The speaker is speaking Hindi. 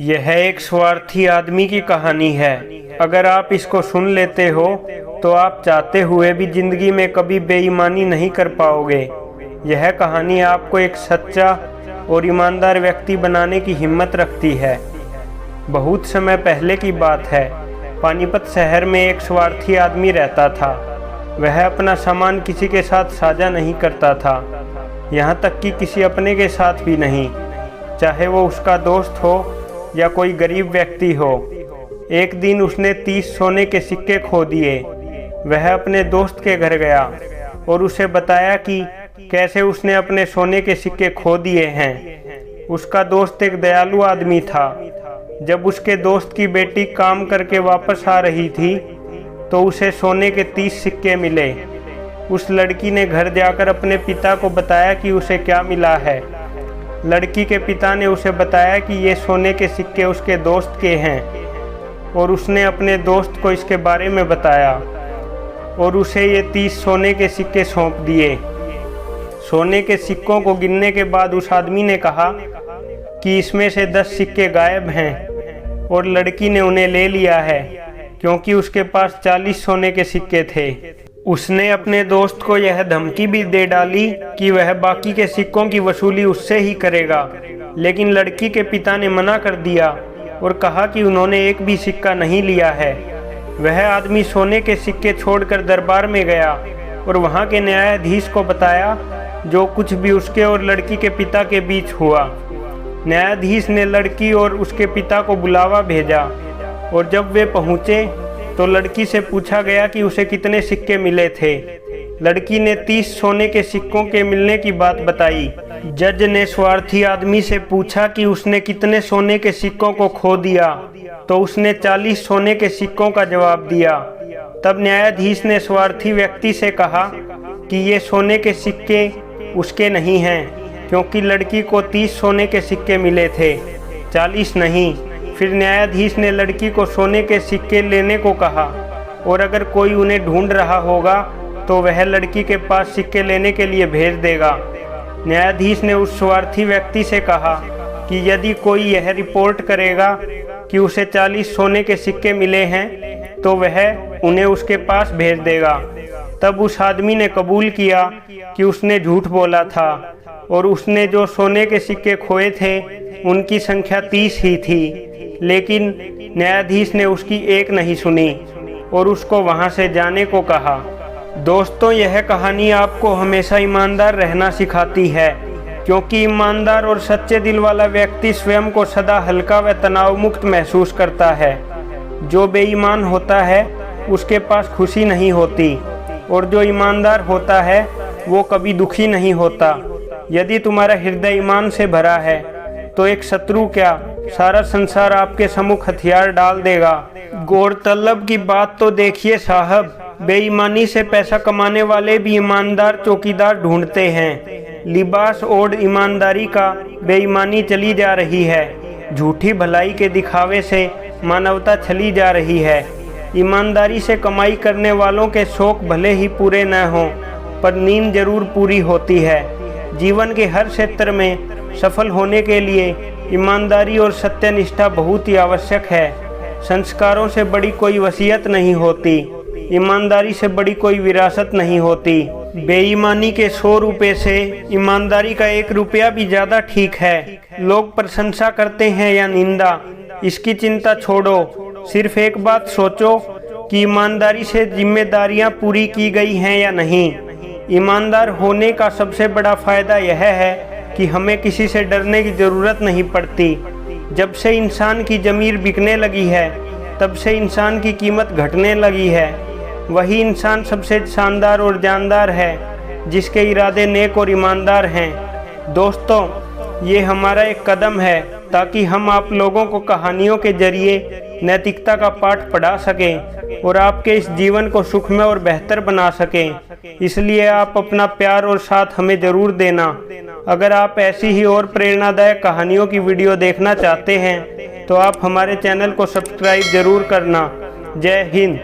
यह एक स्वार्थी आदमी की कहानी है। अगर आप इसको सुन लेते हो तो आप चाहते हुए भी जिंदगी में कभी बेईमानी नहीं कर पाओगे। यह कहानी आपको एक सच्चा और ईमानदार व्यक्ति बनाने की हिम्मत रखती है। बहुत समय पहले की बात है। पानीपत शहर में एक स्वार्थी आदमी रहता था। वह अपना सामान किसी के साथ साझा नहीं करता था, यहाँ तक कि किसी अपने के साथ भी नहीं, चाहे वो उसका दोस्त हो या कोई गरीब व्यक्ति हो। एक दिन उसने 30 सोने के सिक्के खो दिए। वह अपने दोस्त के घर गया और उसे बताया कि कैसे उसने अपने सोने के सिक्के खो दिए हैं। उसका दोस्त एक दयालु आदमी था। जब उसके दोस्त की बेटी काम करके वापस आ रही थी तो उसे सोने के 30 सिक्के मिले। उस लड़की ने घर जाकर अपने पिता को बताया कि उसे क्या मिला है। लड़की के पिता ने उसे बताया कि ये सोने के सिक्के उसके दोस्त के हैं और उसने अपने दोस्त को इसके बारे में बताया और उसे ये 30 सोने के सिक्के सौंप दिए। सोने के सिक्कों को गिनने के बाद उस आदमी ने कहा कि इसमें से 10 सिक्के गायब हैं और लड़की ने उन्हें ले लिया है क्योंकि उसके पास 40 सोने के सिक्के थे। उसने अपने दोस्त को यह धमकी भी दे डाली कि वह बाकी के सिक्कों की वसूली उससे ही करेगा, लेकिन लड़की के पिता ने मना कर दिया और कहा कि उन्होंने एक भी सिक्का नहीं लिया है। वह आदमी सोने के सिक्के छोड़कर दरबार में गया और वहां के न्यायाधीश को बताया जो कुछ भी उसके और लड़की के पिता के बीच हुआ। न्यायाधीश ने लड़की और उसके पिता को बुलावा भेजा और जब वे पहुंचे तो लड़की से पूछा गया कि उसे कितने सिक्के मिले थे। लड़की ने 30 सोने के सिक्कों के मिलने की बात बताई। जज ने स्वार्थी आदमी से पूछा कि उसने कितने सोने के सिक्कों को खो दिया, तो उसने 40 सोने के सिक्कों का जवाब दिया। तब न्यायाधीश ने स्वार्थी व्यक्ति से कहा कि ये सोने के सिक्के उसके नहीं हैं, क्योंकि लड़की को 30 सोने के सिक्के मिले थे, 40 नहीं। फिर न्यायाधीश ने लड़की को सोने के सिक्के लेने को कहा और अगर कोई उन्हें ढूंढ रहा होगा तो वह लड़की के पास सिक्के लेने के लिए भेज देगा। न्यायाधीश ने उस स्वार्थी व्यक्ति से कहा कि यदि कोई यह रिपोर्ट करेगा कि उसे 40 सोने के सिक्के मिले हैं तो वह उन्हें उसके पास भेज देगा। तब उस आदमी ने कबूल किया कि उसने झूठ बोला था और उसने जो सोने के सिक्के खोए थे उनकी संख्या 30 ही थी, लेकिन न्यायाधीश ने उसकी एक नहीं सुनी और उसको वहां से जाने को कहा। दोस्तों, यह कहानी आपको हमेशा ईमानदार रहना सिखाती है, क्योंकि ईमानदार और सच्चे दिल वाला व्यक्ति स्वयं को सदा हल्का व तनाव मुक्त महसूस करता है। जो बेईमान होता है उसके पास खुशी नहीं होती और जो ईमानदार होता है वो कभी दुखी नहीं होता। यदि तुम्हारा हृदय ईमान से भरा है तो एक शत्रु क्या, सारा संसार आपके सम्मुख हथियार डाल देगा। गौरतलब की बात तो देखिए साहब, बेईमानी से पैसा कमाने वाले भी ईमानदार चौकीदार ढूंढते हैं। लिबास ओढ़ ईमानदारी का बेईमानी चली जा रही है। झूठी भलाई के दिखावे से मानवता छली जा रही है। ईमानदारी से कमाई करने वालों के शौक भले ही पूरे न हों, पर नींद जरूर पूरी होती है। जीवन के हर क्षेत्र में सफल होने के लिए ईमानदारी और सत्यनिष्ठा बहुत ही आवश्यक है। संस्कारों से बड़ी कोई वसीयत नहीं होती, ईमानदारी से बड़ी कोई विरासत नहीं होती। बेईमानी के 100 रुपये से ईमानदारी का 1 रुपया भी ज़्यादा ठीक है। लोग प्रशंसा करते हैं या निंदा, इसकी चिंता छोड़ो। सिर्फ एक बात सोचो कि ईमानदारी से जिम्मेदारियां पूरी की गई हैं या नहीं। ईमानदार होने का सबसे बड़ा फायदा यह है कि हमें किसी से डरने की ज़रूरत नहीं पड़ती। जब से इंसान की ज़मीर बिकने लगी है तब से इंसान की कीमत घटने लगी है। वही इंसान सबसे शानदार और जानदार है जिसके इरादे नेक और ईमानदार हैं। दोस्तों, ये हमारा एक कदम है ताकि हम आप लोगों को कहानियों के जरिए नैतिकता का पाठ पढ़ा सकें और आपके इस जीवन को सुखमय और बेहतर बना सकें। इसलिए आप अपना प्यार और साथ हमें ज़रूर देना। अगर आप ऐसी ही और प्रेरणादायक कहानियों की वीडियो देखना चाहते हैं तो आप हमारे चैनल को सब्सक्राइब ज़रूर करना। जय हिंद।